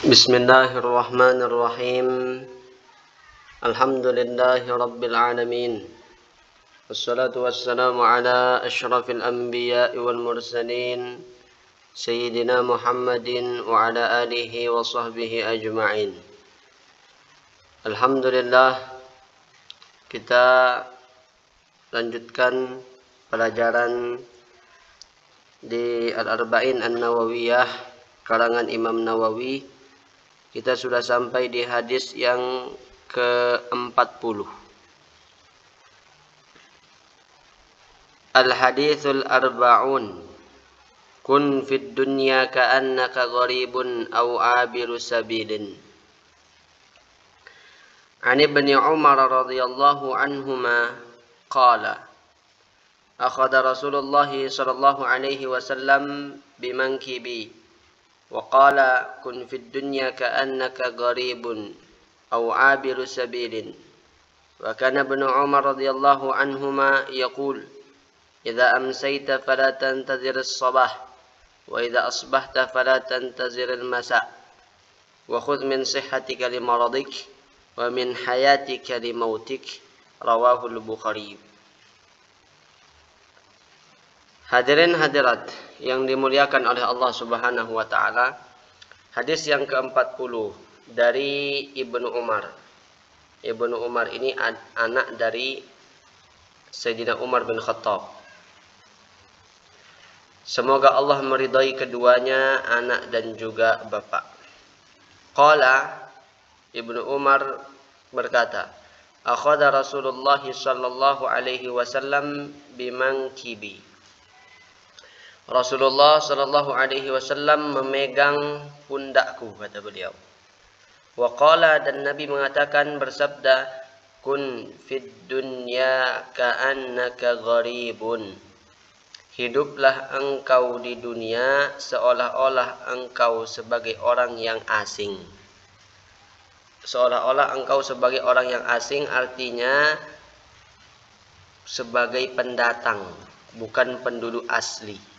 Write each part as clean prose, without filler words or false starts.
Bismillahirrahmanirrahim. Alhamdulillahi rabbil alamin. Wassalatu wassalamu ala asyrafil anbiya'i wal mursalin Sayyidina Muhammadin wa ala alihi wa sahbihi ajma'in. Alhamdulillah, kita lanjutkan pelajaran di Al-Arba'in An-Nawawiyah karangan Imam Nawawi. Kita sudah sampai di hadis yang ke-40. Al-hadithul arba'un. Kun fid dunya ka'annaka gharibun aw abiru sabilin. An Ibni Umar radhiyallahu anhuma qala akhadha Rasulullah sallallahu alaihi wasallam bimankibi wa qala kun fid dunya ka'annaka gharibun aw abiru sabilin. Wa kana Ibnu Umar radhiyallahu anhuma yaqul idza amsayta fala tantazir as-sabah wa idza asbahta fala tantazir al-masa wa khudh min sihhatika li maradik wa min hayatika li mautik. Rawahu al-Bukhari. Hadirin hadirat yang dimuliakan oleh Allah Subhanahu wa taala, hadis yang ke-40 dari Ibnu Umar. Ibnu Umar ini anak dari Sayyidina Umar bin Khattab. Semoga Allah meridai keduanya, anak dan juga bapak. Qala, Ibnu Umar berkata, akhadha Rasulullah sallallahu alaihi wasallam bimankibi. Rasulullah sallallahu alaihi wasallam memegang pundakku, kata beliau. Wa qala, dan Nabi mengatakan, bersabda, kun fid dunya ka'annaka gharibun. Hiduplah engkau di dunia seolah-olah engkau sebagai orang yang asing. Seolah-olah engkau sebagai orang yang asing artinya sebagai pendatang, bukan penduduk asli.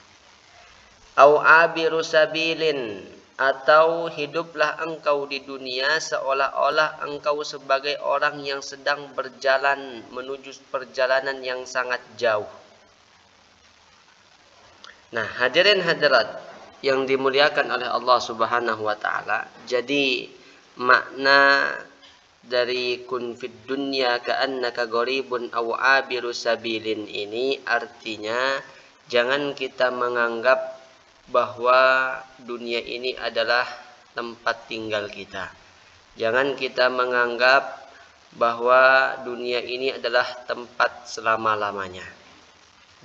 Au abiru sabilin, atau hiduplah engkau di dunia seolah-olah engkau sebagai orang yang sedang berjalan menuju perjalanan yang sangat jauh. Nah, hadirin hadirat yang dimuliakan oleh Allah Subhanahu wa taala, jadi makna dari kun fid dunya ka'annaka gharibun aw abiru sabilin ini artinya jangan kita menganggap bahwa dunia ini adalah tempat tinggal kita. Jangan kita menganggap bahwa dunia ini adalah tempat selama-lamanya.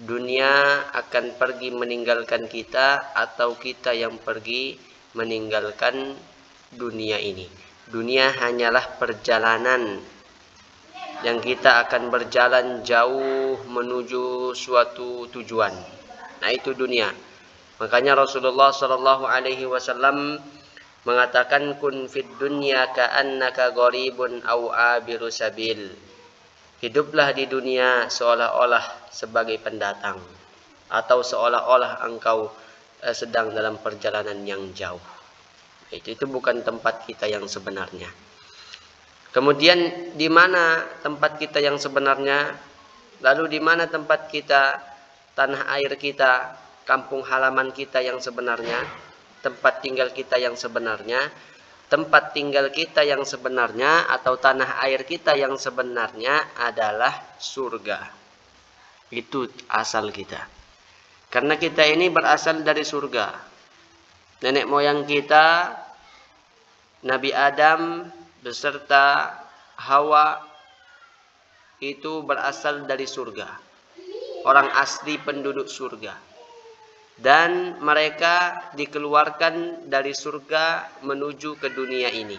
Dunia akan pergi meninggalkan kita atau kita yang pergi meninggalkan dunia ini. Dunia hanyalah perjalanan yang kita akan berjalan jauh menuju suatu tujuan. Nah, itu dunia. Makanya Rasulullah sallallahu alaihi wasallam mengatakan kun fid dunya ka'annaka gharibun aw abiru sabil. Hiduplah di dunia seolah-olah sebagai pendatang atau seolah-olah engkau sedang dalam perjalanan yang jauh. Itu bukan tempat kita yang sebenarnya. Kemudian di mana tempat kita yang sebenarnya? Lalu di mana tempat kita, tanah air kita, kampung halaman kita yang sebenarnya, tempat tinggal kita yang sebenarnya? Tempat tinggal kita yang sebenarnya atau tanah air kita yang sebenarnya adalah surga. Itu asal kita. Karena kita ini berasal dari surga. Nenek moyang kita, Nabi Adam beserta Hawa itu berasal dari surga. Orang asli penduduk surga. Dan mereka dikeluarkan dari surga menuju ke dunia ini.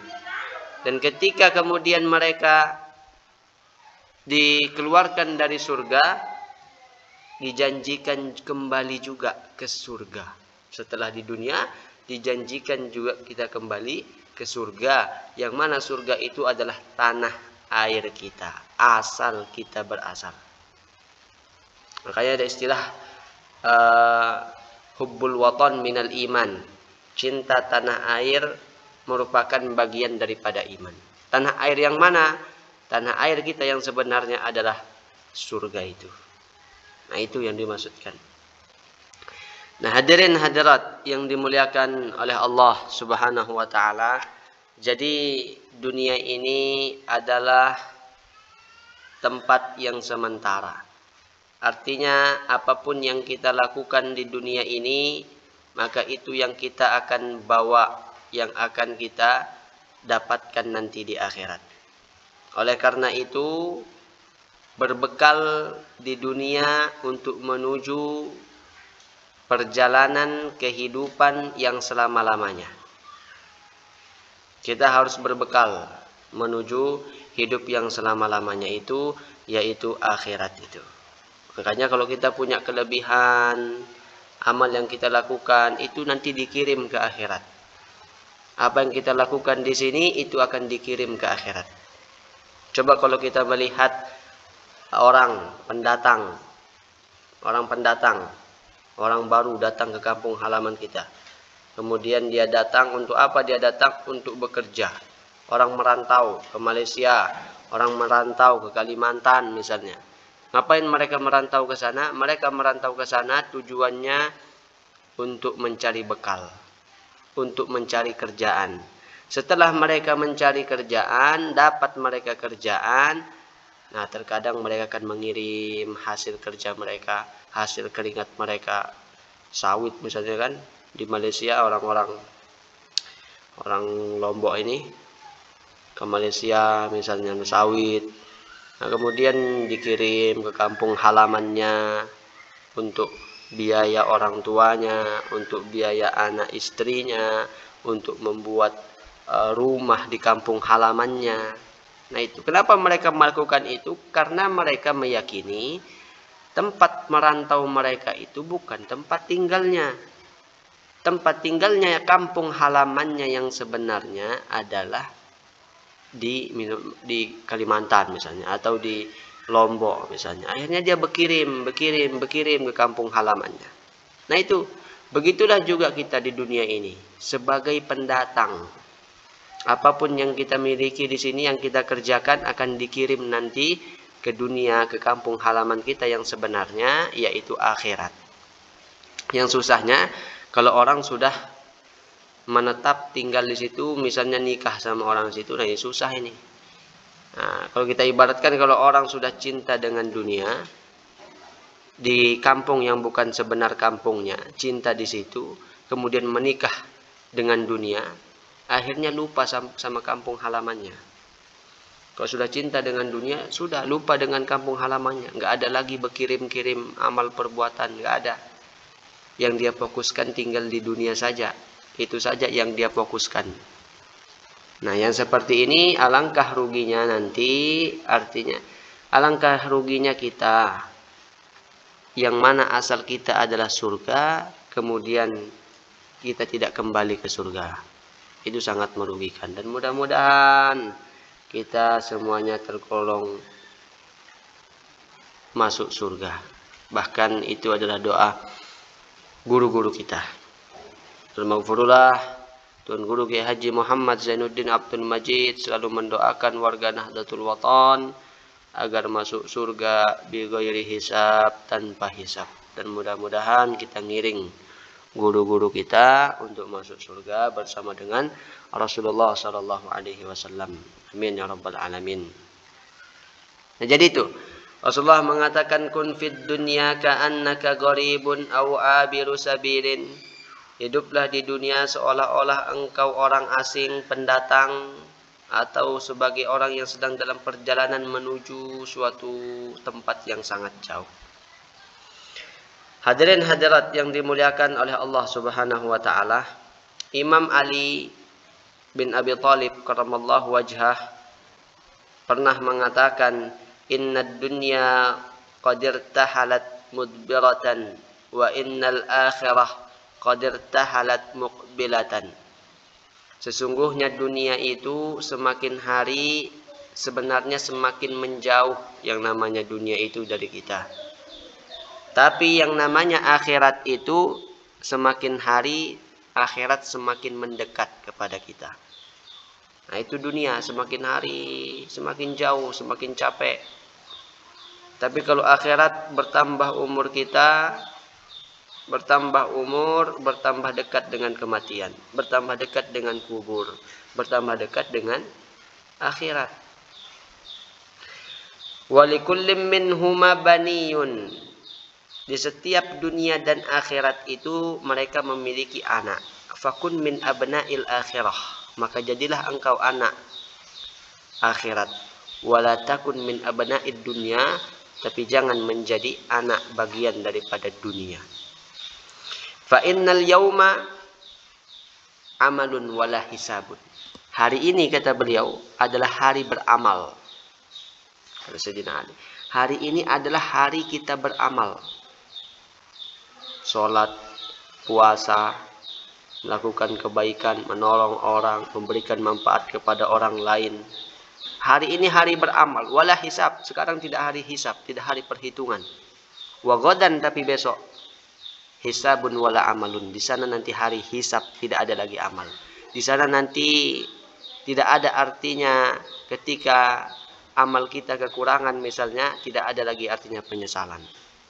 Dan ketika kemudian mereka dikeluarkan dari surga, dijanjikan kembali juga ke surga. Setelah di dunia, dijanjikan juga kita kembali ke surga. Yang mana surga itu adalah tanah air kita, asal kita berasal. Makanya ada istilah hubbul watan minal iman. Cinta tanah air merupakan bagian daripada iman. Tanah air yang mana? Tanah air kita yang sebenarnya adalah surga itu. Nah, itu yang dimaksudkan. Nah, hadirin hadirat yang dimuliakan oleh Allah Subhanahu wa taala. Jadi dunia ini adalah tempat yang sementara. Artinya apapun yang kita lakukan di dunia ini, maka itu yang kita akan bawa, yang akan kita dapatkan nanti di akhirat. Oleh karena itu, berbekal di dunia untuk menuju perjalanan kehidupan yang selama-lamanya. Kita harus berbekal menuju hidup yang selama-lamanya itu, yaitu akhirat itu. Makanya kalau kita punya kelebihan, amal yang kita lakukan itu nanti dikirim ke akhirat. Apa yang kita lakukan di sini itu akan dikirim ke akhirat. Coba kalau kita melihat orang pendatang, orang baru datang ke kampung halaman kita. Kemudian dia datang untuk apa? Dia datang untuk bekerja. Orang merantau ke Malaysia, orang merantau ke Kalimantan misalnya. Ngapain mereka merantau ke sana? Mereka merantau ke sana tujuannya untuk mencari bekal, untuk mencari kerjaan. Setelah mereka mencari kerjaan, dapat mereka kerjaan, nah terkadang mereka akan mengirim hasil kerja mereka, hasil keringat mereka, sawit misalnya kan, di Malaysia orang Lombok ini ke Malaysia misalnya sawit. Nah, kemudian dikirim ke kampung halamannya untuk biaya orang tuanya, untuk biaya anak istrinya, untuk membuat rumah di kampung halamannya. Nah itu, kenapa mereka melakukan itu? Karena mereka meyakini tempat merantau mereka itu bukan tempat tinggalnya. Tempat tinggalnya, kampung halamannya yang sebenarnya adalah di Kalimantan misalnya, atau di Lombok misalnya. Akhirnya dia berkirim ke kampung halamannya. Nah itu, begitulah juga kita di dunia ini sebagai pendatang. Apapun yang kita miliki di sini, yang kita kerjakan akan dikirim nanti ke dunia, ke kampung halaman kita yang sebenarnya, yaitu akhirat. Yang susahnya kalau orang sudah menetap tinggal di situ, misalnya nikah sama orang situ, nah ini susah ini. Nah, kalau kita ibaratkan, kalau orang sudah cinta dengan dunia di kampung yang bukan sebenar kampungnya, cinta di situ, kemudian menikah dengan dunia, akhirnya lupa sama kampung halamannya. Kalau sudah cinta dengan dunia, sudah lupa dengan kampung halamannya, nggak ada lagi berkirim-kirim amal perbuatan, nggak ada. Yang dia fokuskan tinggal di dunia saja. Itu saja yang dia fokuskan. Nah, yang seperti ini alangkah ruginya nanti, artinya alangkah ruginya kita yang mana asal kita adalah surga, kemudian kita tidak kembali ke surga. Itu sangat merugikan, dan mudah-mudahan kita semuanya tergolong masuk surga. Bahkan itu adalah doa guru-guru kita. Al-Maghfurullah Tuan Guru Kiai Haji Muhammad Zainuddin Abdul Majid selalu mendoakan warga Nahdlatul Watan agar masuk surga bi ghairi hisab, tanpa hisab. Dan mudah-mudahan kita ngiring guru-guru kita untuk masuk surga bersama dengan Rasulullah sallallahu alaihi wasallam. Amin ya rabbal alamin. Nah, jadi itu Rasulullah mengatakan, kun fid dunya ka'annaka gharibun aw abiru sabilin. Hiduplah di dunia seolah-olah engkau orang asing, pendatang, atau sebagai orang yang sedang dalam perjalanan menuju suatu tempat yang sangat jauh. Hadirin hadirat yang dimuliakan oleh Allah Subhanahu wa taala, Imam Ali bin Abi Thalib karramallahu wajhah pernah mengatakan, innad dunya qad irtahalat mudbiratan wa innal akhirah qad irtahalat muqbilatan. Sesungguhnya dunia itu semakin hari sebenarnya semakin menjauh yang namanya dunia itu dari kita. Tapi yang namanya akhirat itu semakin hari akhirat semakin mendekat kepada kita. Nah, itu dunia, semakin hari semakin jauh, semakin capek. Tapi kalau akhirat, bertambah umur kita, bertambah umur, bertambah dekat dengan kematian, bertambah dekat dengan kubur, bertambah dekat dengan akhirat. Walikullim minhuma baniyun. Di setiap dunia dan akhirat itu mereka memiliki anak. Fakun min abna'il akhirah. Maka jadilah engkau anak akhirat. Wala takun min abna'id dunya. Tapi jangan menjadi anak bagian daripada dunia. Fa innal yauma amalun wala hisabun. Hari ini, kata beliau, adalah hari beramal. Kata Sayyidina Ali, hari ini adalah hari kita beramal. Sholat, puasa, melakukan kebaikan, menolong orang, memberikan manfaat kepada orang lain. Hari ini hari beramal, wala hisab. Sekarang tidak hari hisab, tidak hari perhitungan. Wa ghadan, tapi besok hisabun wala amalun. Di sana nanti hari hisab, tidak ada lagi amal. Di sana nanti tidak ada artinya ketika amal kita kekurangan misalnya, tidak ada lagi artinya penyesalan.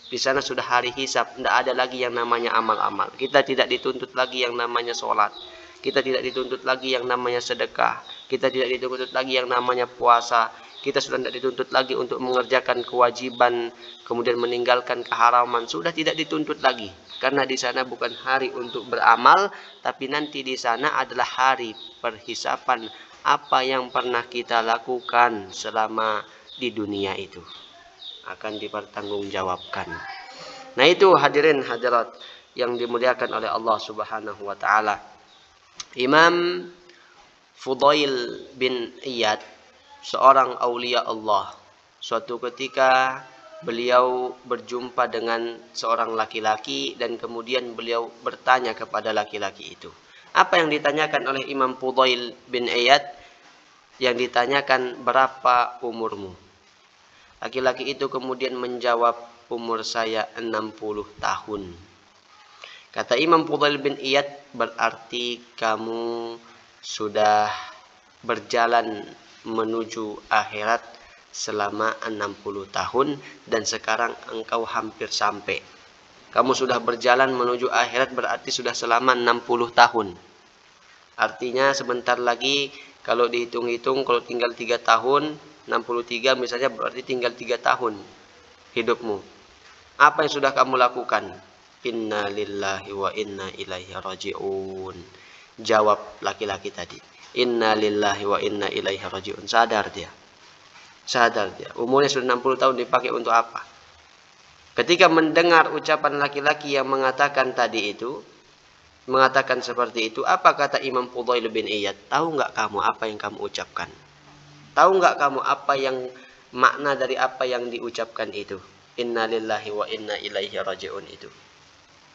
Di sana sudah hari hisab, tidak ada lagi yang namanya amal-amal. Kita tidak dituntut lagi yang namanya sholat. Kita tidak dituntut lagi yang namanya sedekah. Kita tidak dituntut lagi yang namanya puasa. Kita sudah tidak dituntut lagi untuk mengerjakan kewajiban, kemudian meninggalkan keharaman. Sudah tidak dituntut lagi. Karena di sana bukan hari untuk beramal, tapi nanti di sana adalah hari perhisapan apa yang pernah kita lakukan selama di dunia itu. Akan dipertanggungjawabkan. Nah, itu hadirin hadirat yang dimuliakan oleh Allah Subhanahu wa taala. Imam Fudail bin Iyad, seorang aulia Allah, suatu ketika beliau berjumpa dengan seorang laki-laki dan kemudian beliau bertanya kepada laki-laki itu. Apa yang ditanyakan oleh Imam Fudail bin Iyad? Yang ditanyakan, berapa umurmu? Laki-laki itu kemudian menjawab, umur saya 60 tahun. Kata Imam Fudail bin Iyad, berarti kamu sudah berjalan menuju akhirat selama 60 tahun dan sekarang engkau hampir sampai. Kamu sudah berjalan menuju akhirat berarti sudah selama 60 tahun. Artinya sebentar lagi kalau dihitung-hitung, kalau tinggal 3 tahun, 63 misalnya, berarti tinggal 3 tahun hidupmu. Apa yang sudah kamu lakukan? Inna lillahi wa inna ilaihi raji'un. Jawab laki-laki tadi, inna lillahi wa inna ilaihi raji'un. Sadar dia. Umurnya sudah 60 tahun, dipakai untuk apa? Ketika mendengar ucapan laki-laki yang mengatakan tadi itu, mengatakan seperti itu, apa kata Imam Fudail bin Iyad? Tahu nggak kamu apa yang kamu ucapkan? Tahu nggak kamu apa yang makna dari apa yang diucapkan itu? Inna lillahi wa inna ilaihi raji'un itu.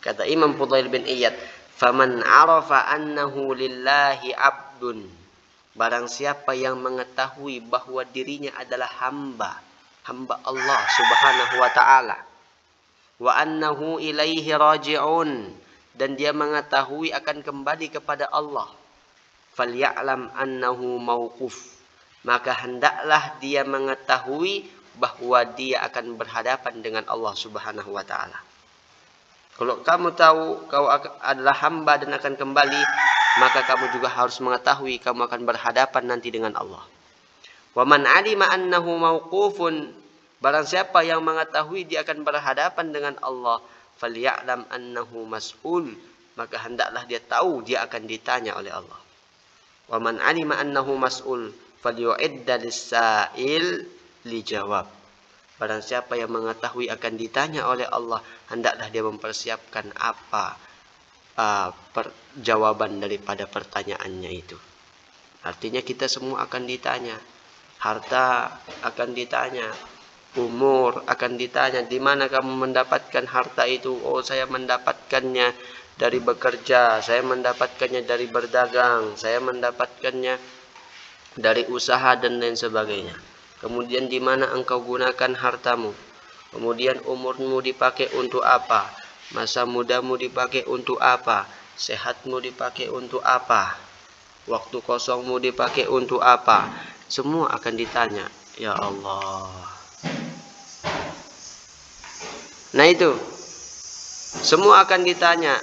Kata Imam Fudail bin Iyad, faman arafa annahu lillahi abdun. Barang siapa yang mengetahui bahwa dirinya adalah hamba Allah Subhanahu wa taala. Wa annahu ilaihi raji'un, dan dia mengetahui akan kembali kepada Allah. Falya'lam annahu mauquf. Maka hendaklah dia mengetahui bahwa dia akan berhadapan dengan Allah Subhanahu wa taala. Kalau kamu tahu kau adalah hamba dan akan kembali, maka kamu juga harus mengetahui kamu akan berhadapan nanti dengan Allah. Wa man 'alima annahu mauqufun, barang siapa yang mengetahui dia akan berhadapan dengan Allah, falya'lam annahu mas'ul, maka hendaklah dia tahu dia akan ditanya oleh Allah. Wa man 'alima annahu mas'ul falyu'idda lis-sa'il lijawab. Barang siapa yang mengetahui akan ditanya oleh Allah, hendaklah dia mempersiapkan apa jawaban daripada pertanyaannya itu. Artinya kita semua akan ditanya. Harta akan ditanya. Umur akan ditanya. Di mana kamu mendapatkan harta itu? Oh, saya mendapatkannya dari bekerja. Saya mendapatkannya dari berdagang. Saya mendapatkannya dari usaha dan lain sebagainya. Kemudian di mana engkau gunakan hartamu? Kemudian umurmu dipakai untuk apa? Masa mudamu dipakai untuk apa? Sehatmu dipakai untuk apa? Waktu kosongmu dipakai untuk apa? Semua akan ditanya. Ya Allah. Nah itu. Semua akan ditanya.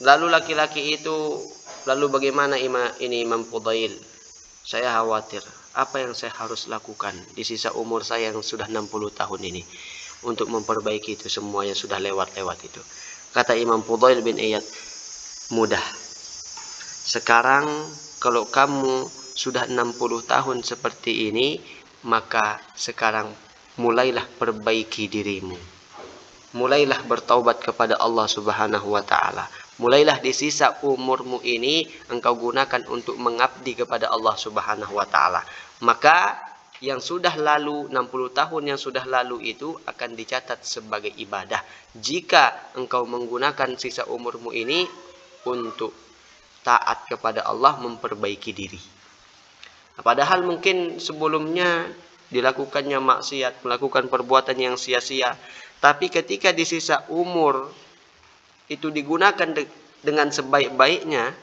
Lalu laki-laki itu, lalu bagaimana Imam Fudail? Saya khawatir. Apa yang saya harus lakukan di sisa umur saya yang sudah 60 tahun ini untuk memperbaiki itu semua yang sudah lewat-lewat itu. Kata Imam Fudail bin Iyad, mudah. Sekarang kalau kamu sudah 60 tahun seperti ini, maka sekarang mulailah perbaiki dirimu. Mulailah bertaubat kepada Allah Subhanahu wa taala. Mulailah di sisa umurmu ini engkau gunakan untuk mengabdi kepada Allah Subhanahu wa taala. Maka yang sudah lalu, 60 tahun yang sudah lalu itu akan dicatat sebagai ibadah. Jika engkau menggunakan sisa umurmu ini untuk taat kepada Allah, memperbaiki diri. Padahal mungkin sebelumnya dilakukannya maksiat, melakukan perbuatan yang sia-sia. Tapi ketika di sisa umur itu digunakan dengan sebaik-baiknya,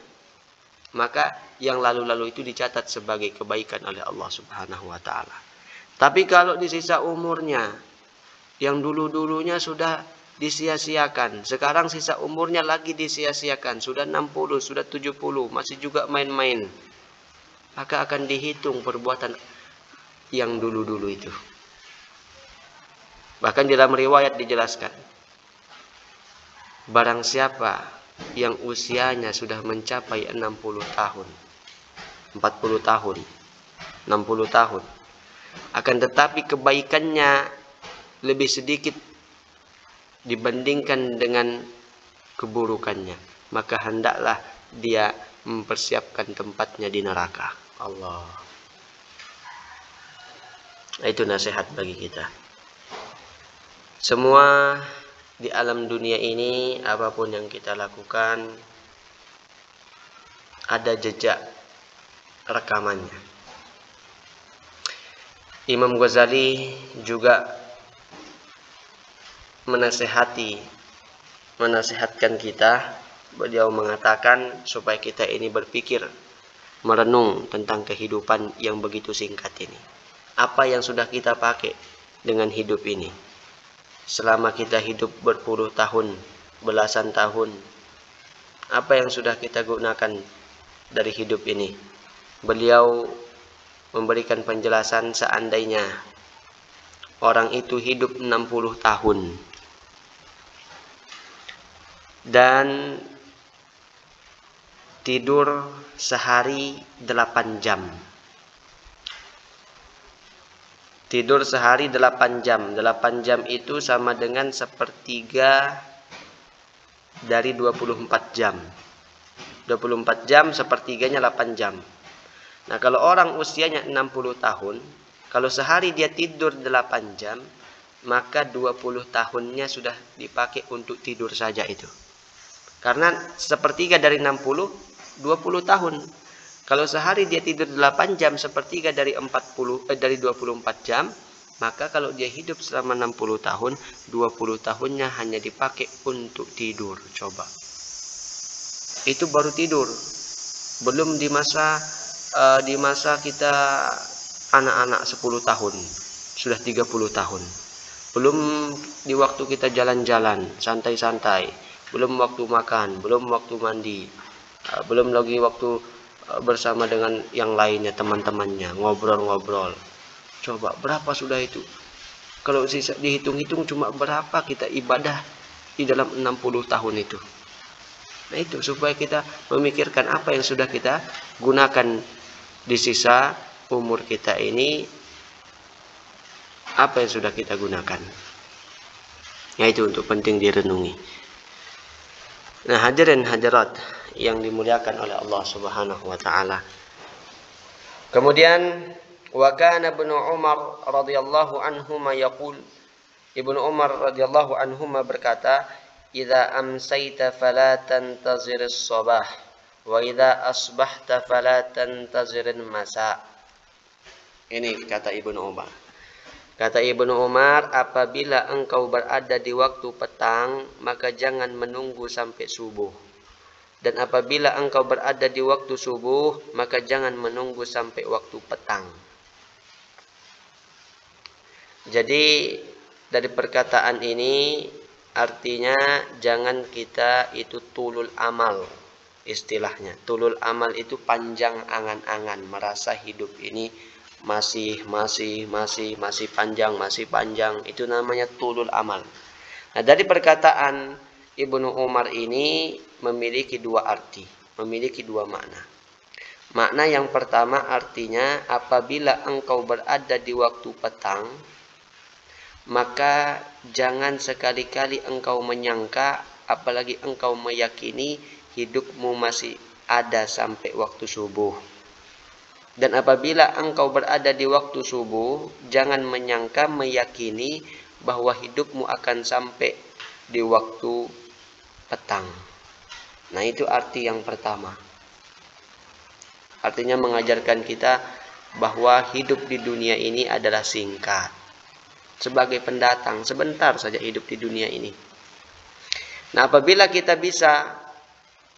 maka yang lalu-lalu itu dicatat sebagai kebaikan oleh Allah Subhanahu wa taala. Tapi kalau di sisa umurnya yang dulu-dulunya sudah disia-siakan, sekarang sisa umurnya lagi disia-siakan, sudah 60, sudah 70, masih juga main-main, maka akan dihitung perbuatan yang dulu-dulu itu. Bahkan dalam riwayat dijelaskan, barang siapa yang usianya sudah mencapai 60 tahun, 40 tahun, 60 tahun, akan tetapi kebaikannya lebih sedikit dibandingkan dengan keburukannya, maka hendaklah dia mempersiapkan tempatnya di neraka. Allah. Itu nasihat bagi kita. Semua di alam dunia ini, apapun yang kita lakukan, ada jejak rekamannya. Imam Ghazali juga menasihatkan kita. Beliau mengatakan supaya kita ini berpikir, merenung tentang kehidupan yang begitu singkat ini. Apa yang sudah kita pakai dengan hidup ini? Selama kita hidup berpuluh tahun, belasan tahun, apa yang sudah kita gunakan dari hidup ini? Beliau memberikan penjelasan seandainya orang itu hidup 60 tahun dan tidur sehari 8 jam. Tidur sehari 8 jam. 8 jam itu sama dengan sepertiga dari 24 jam. 24 jam sepertiganya 8 jam. Nah, kalau orang usianya 60 tahun, kalau sehari dia tidur 8 jam, maka 20 tahunnya sudah dipakai untuk tidur saja itu. Karena sepertiga dari 60, 20 tahun. Kalau sehari dia tidur 8 jam, sepertiga dari 24 jam, maka kalau dia hidup selama 60 tahun, 20 tahunnya hanya dipakai untuk tidur. Coba. Itu baru tidur. Belum di masa kita anak-anak 10 tahun, sudah 30 tahun. Belum di waktu kita jalan-jalan, santai-santai. Belum waktu makan, belum waktu mandi. Belum lagi waktu bersama dengan yang lainnya, teman-temannya, ngobrol-ngobrol. Coba berapa sudah itu? Kalau dihitung-hitung cuma berapa kita ibadah di dalam 60 tahun itu. Nah itu supaya kita memikirkan apa yang sudah kita gunakan di sisa umur kita ini, apa yang sudah kita gunakan. Nah itu untuk penting direnungi. Nah hadirin hadirat yang dimuliakan oleh Allah Subhanahu wa taala. Kemudian wa kana Ibnu Umar radhiyallahu anhuma yaqul, Ibnu Umar radhiyallahu anhuma berkata, "Idza amsayta fala tantazir as-sabah wa idza asbahta fala tantazir al-masa." Ini kata Ibnu Umar. Kata Ibnu Umar, apabila engkau berada di waktu petang, maka jangan menunggu sampai subuh. Dan apabila engkau berada di waktu subuh, maka jangan menunggu sampai waktu petang. Jadi dari perkataan ini artinya jangan kita itu tulul amal, istilahnya. Tulul amal itu panjang angan-angan, merasa hidup ini masih panjang, itu namanya tulul amal. Nah, dari perkataan Ibnu Umar ini memiliki dua arti, memiliki dua makna. Makna yang pertama artinya apabila engkau berada di waktu petang, maka jangan sekali-kali engkau menyangka, apalagi engkau meyakini hidupmu masih ada sampai waktu subuh. Dan apabila engkau berada di waktu subuh, jangan menyangka, meyakini bahwa hidupmu akan sampai di waktu petang. Nah, itu arti yang pertama. Artinya mengajarkan kita bahwa hidup di dunia ini adalah singkat. Sebagai pendatang, sebentar saja hidup di dunia ini. Nah, apabila kita bisa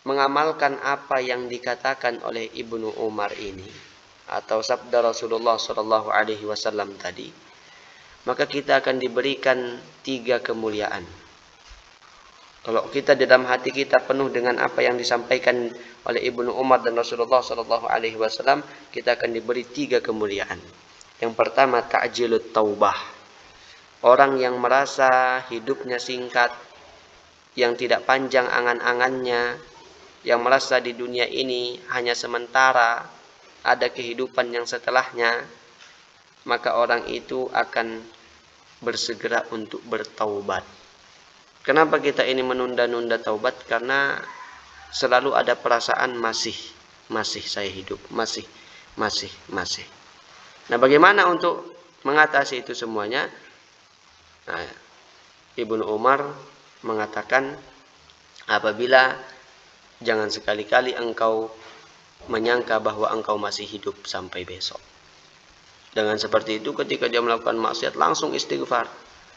mengamalkan apa yang dikatakan oleh Ibnu Umar ini, atau sabda Rasulullah SAW tadi, maka kita akan diberikan 3 kemuliaan. Kalau kita di dalam hati kita penuh dengan apa yang disampaikan oleh Ibnu Umar dan Rasulullah SAW, kita akan diberi 3 kemuliaan. Yang pertama, ta'jilut taubah. Orang yang merasa hidupnya singkat, yang tidak panjang angan-angannya, yang merasa di dunia ini hanya sementara, ada kehidupan yang setelahnya, maka orang itu akan bersegera untuk bertaubat. Kenapa kita ini menunda-nunda taubat? Karena selalu ada perasaan masih saya hidup, masih. Nah, bagaimana untuk mengatasi itu semuanya? Nah, Ibnu Umar mengatakan apabila jangan sekali-kali engkau menyangka bahwa engkau masih hidup sampai besok. Dengan seperti itu, ketika dia melakukan maksiat langsung istighfar.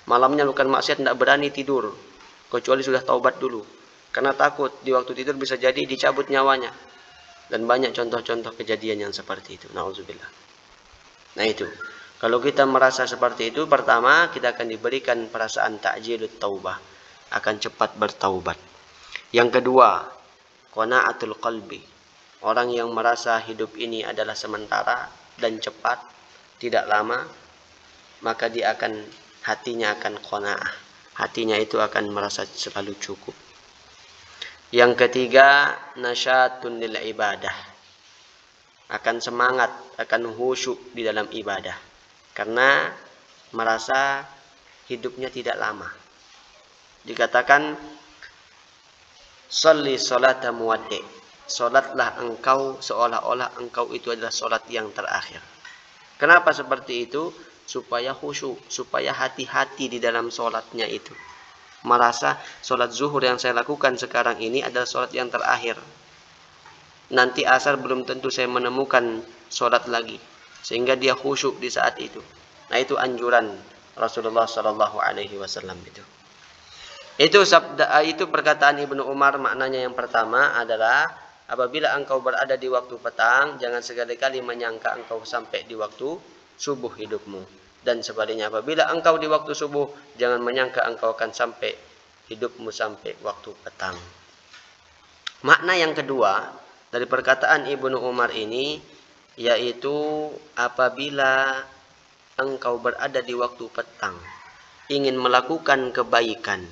Malamnya melakukan maksiat tidak berani tidur, kecuali sudah taubat dulu. Karena takut di waktu tidur bisa jadi dicabut nyawanya. Dan banyak contoh-contoh kejadian yang seperti itu. Nauzubillah. Nah itu. Kalau kita merasa seperti itu, pertama kita akan diberikan perasaan ta'jilut taubah. Akan cepat bertaubat. Yang kedua, qana'atul qalbi. Orang yang merasa hidup ini adalah sementara dan cepat, tidak lama, maka dia akan, hatinya akan qana'ah. Hatinya itu akan merasa selalu cukup. Yang ketiga, nasyatun lil ibadah. Akan semangat, akan khusyuk di dalam ibadah. Karena merasa hidupnya tidak lama. Dikatakan, sholli sholata muwaddi. Sholatlah engkau seolah-olah engkau itu adalah sholat yang terakhir. Kenapa seperti itu? Supaya khusyuk, supaya hati-hati di dalam sholatnya itu. Merasa sholat zuhur yang saya lakukan sekarang ini adalah sholat yang terakhir. Nanti asar belum tentu saya menemukan sholat lagi. Sehingga dia khusyuk di saat itu. Nah, itu anjuran Rasulullah SAW itu. Itu perkataan Ibnu Umar, maknanya yang pertama adalah apabila engkau berada di waktu petang, jangan sekali-kali menyangka engkau sampai di waktu subuh hidupmu. Dan sebaliknya, apabila engkau di waktu subuh, jangan menyangka engkau akan sampai hidupmu sampai waktu petang. Makna yang kedua dari perkataan Ibnu Umar ini, yaitu apabila engkau berada di waktu petang, ingin melakukan kebaikan,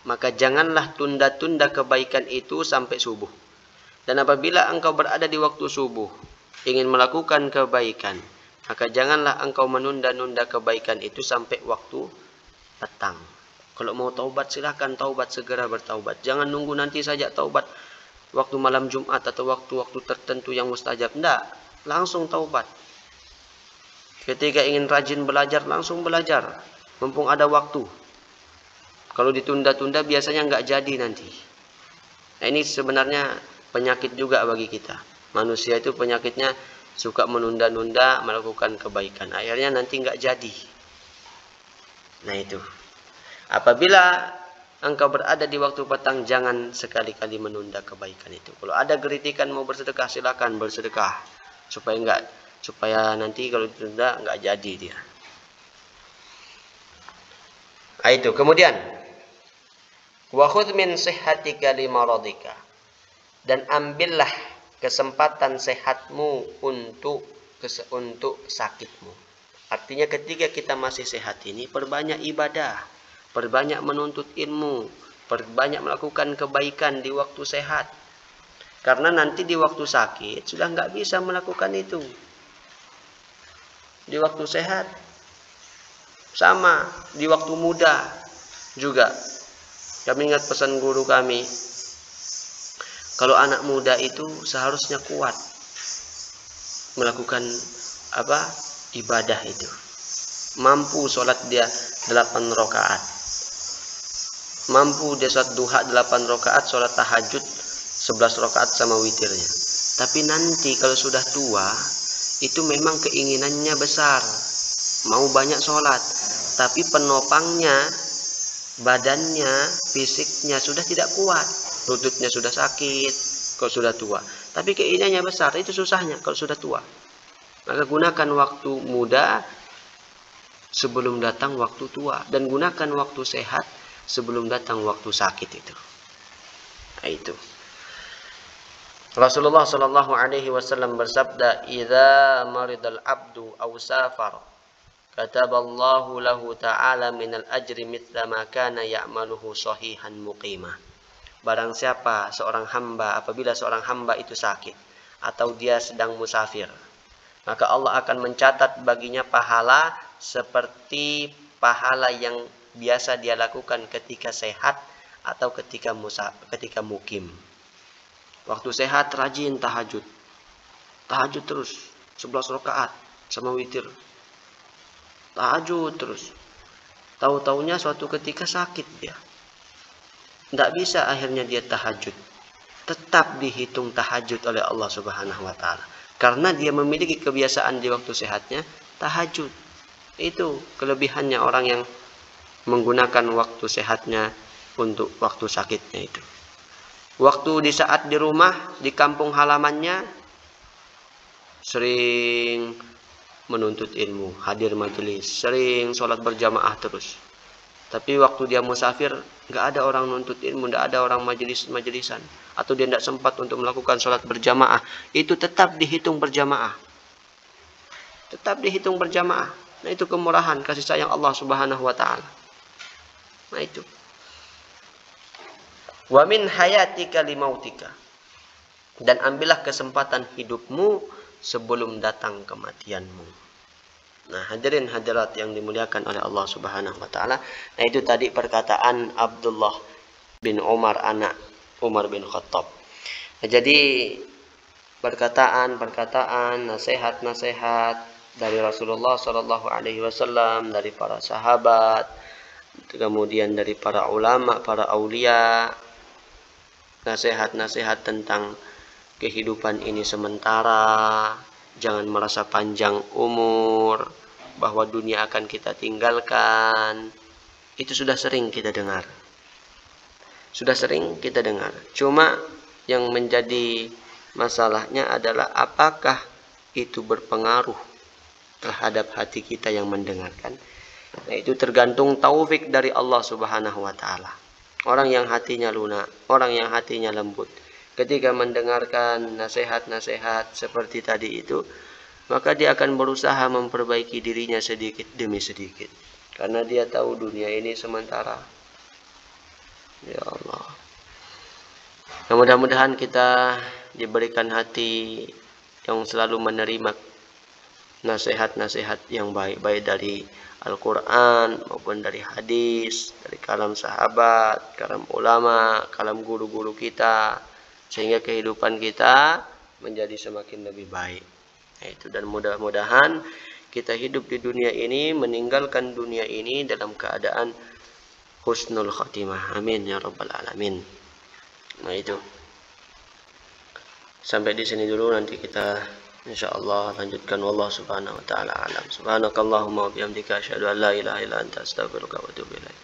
maka janganlah tunda-tunda kebaikan itu sampai subuh. Dan apabila engkau berada di waktu subuh, ingin melakukan kebaikan, maka janganlah engkau menunda-nunda kebaikan itu sampai waktu petang. Kalau mau taubat, silahkan taubat, segera bertaubat. Jangan nunggu nanti saja taubat waktu malam Jumat atau waktu-waktu tertentu yang mustajab. Tidak, langsung taubat. Ketika ingin rajin belajar, langsung belajar. Mumpung ada waktu. Kalau ditunda-tunda biasanya nggak jadi nanti. Nah, ini sebenarnya penyakit juga bagi kita. Manusia itu penyakitnya suka menunda-nunda melakukan kebaikan. Akhirnya nanti nggak jadi. Nah itu. Apabila engkau berada di waktu petang, jangan sekali-kali menunda kebaikan itu. Kalau ada geritikan mau bersedekah, silakan bersedekah. Supaya nanti kalau ditunda enggak jadi dia. Itu. Kemudian wa khudh min sihhatika li maradika. Dan ambillah kesempatan sehatmu untuk sakitmu. Artinya ketika kita masih sehat ini, perbanyak ibadah, perbanyak menuntut ilmu, perbanyak melakukan kebaikan di waktu sehat. Karena nanti di waktu sakit sudah nggak bisa melakukan itu. Di waktu sehat sama, di waktu muda juga. Kami ingat pesan guru kami, kalau anak muda itu seharusnya kuat melakukan ibadah itu. Mampu sholat dia 8 rakaat. Mampu dia sholat duha 8 rakaat, sholat tahajud 11 rakaat sama witirnya. Tapi nanti kalau sudah tua, itu memang keinginannya besar. Mau banyak sholat. Tapi penopangnya, badannya, fisiknya sudah tidak kuat. Lututnya sudah sakit kalau sudah tua. Tapi keinginannya besar, itu susahnya kalau sudah tua. Maka gunakan waktu muda sebelum datang waktu tua, dan gunakan waktu sehat sebelum datang waktu sakit itu. Nah, itu. Rasulullah sallallahu alaihi wasallam bersabda, "Idza maridal abdu aw safar, kataballahu lahu ta'ala minal ajri mithla ma kana ya'maluhu sahihan muqimah." Barang siapa seorang hamba, apabila seorang hamba itu sakit atau dia sedang musafir, maka Allah akan mencatat baginya pahala seperti pahala yang biasa dia lakukan ketika sehat atau ketika mukim. Waktu sehat rajin tahajud. Tahajud terus 11 rakaat sama witir. Tahajud terus. Tahu-taunya suatu ketika sakit dia. Tidak bisa akhirnya dia tahajud. Tetap dihitung tahajud oleh Allah Subhanahu wa taala. Karena dia memiliki kebiasaan di waktu sehatnya tahajud. Itu kelebihannya orang yang menggunakan waktu sehatnya untuk waktu sakitnya itu. Waktu di saat di rumah, di kampung halamannya, sering menuntut ilmu, hadir majelis, sering sholat berjamaah terus. Tapi waktu dia musafir, nggak ada orang nuntut ilmu, nggak ada orang majelisan, atau dia tidak sempat untuk melakukan sholat berjamaah, itu tetap dihitung berjamaah. Tetap dihitung berjamaah. Nah, itu kemurahan kasih sayang Allah Subhanahu wa taala. Nah, itu. Wa min hayatika limautika. Dan ambillah kesempatan hidupmu sebelum datang kematianmu. Nah, hadirin hadirat yang dimuliakan oleh Allah Subhanahu wa taala. Nah, itu tadi perkataan Abdullah bin Umar, anak Umar bin Khattab. Nah, jadi perkataan, nasihat-nasihat dari Rasulullah sallallahu alaihi wasallam, dari para sahabat, kemudian dari para ulama, para aulia, nasihat-nasihat tentang kehidupan ini sementara, jangan merasa panjang umur, bahwa dunia akan kita tinggalkan. Itu sudah sering kita dengar. Sudah sering kita dengar. Cuma yang menjadi masalahnya adalah apakah itu berpengaruh terhadap hati kita yang mendengarkan. Nah, itu tergantung taufik dari Allah Subhanahu wa taala. Orang yang hatinya lunak, orang yang hatinya lembut, ketika mendengarkan nasihat-nasihat seperti tadi itu, maka dia akan berusaha memperbaiki dirinya sedikit demi sedikit. Karena dia tahu dunia ini sementara. Ya Allah. Nah, mudah-mudahan kita diberikan hati yang selalu menerima nasihat-nasihat yang baik dari Al-Quran maupun dari hadis, dari kalam sahabat, kalam ulama, kalam guru-guru kita, sehingga kehidupan kita menjadi semakin lebih baik. Itu, dan mudah-mudahan kita hidup di dunia ini, meninggalkan dunia ini dalam keadaan husnul khatimah. Amin ya rabbal alamin. Nah, itu. Sampai di sini dulu, nanti kita insyaallah lanjutkan. Wallahu subhanahu wa ta'ala alam. Subhanakallahumma wa bihamdika asyhadu an la ilaha illa anta astaghfiruka wa atubu ilaik.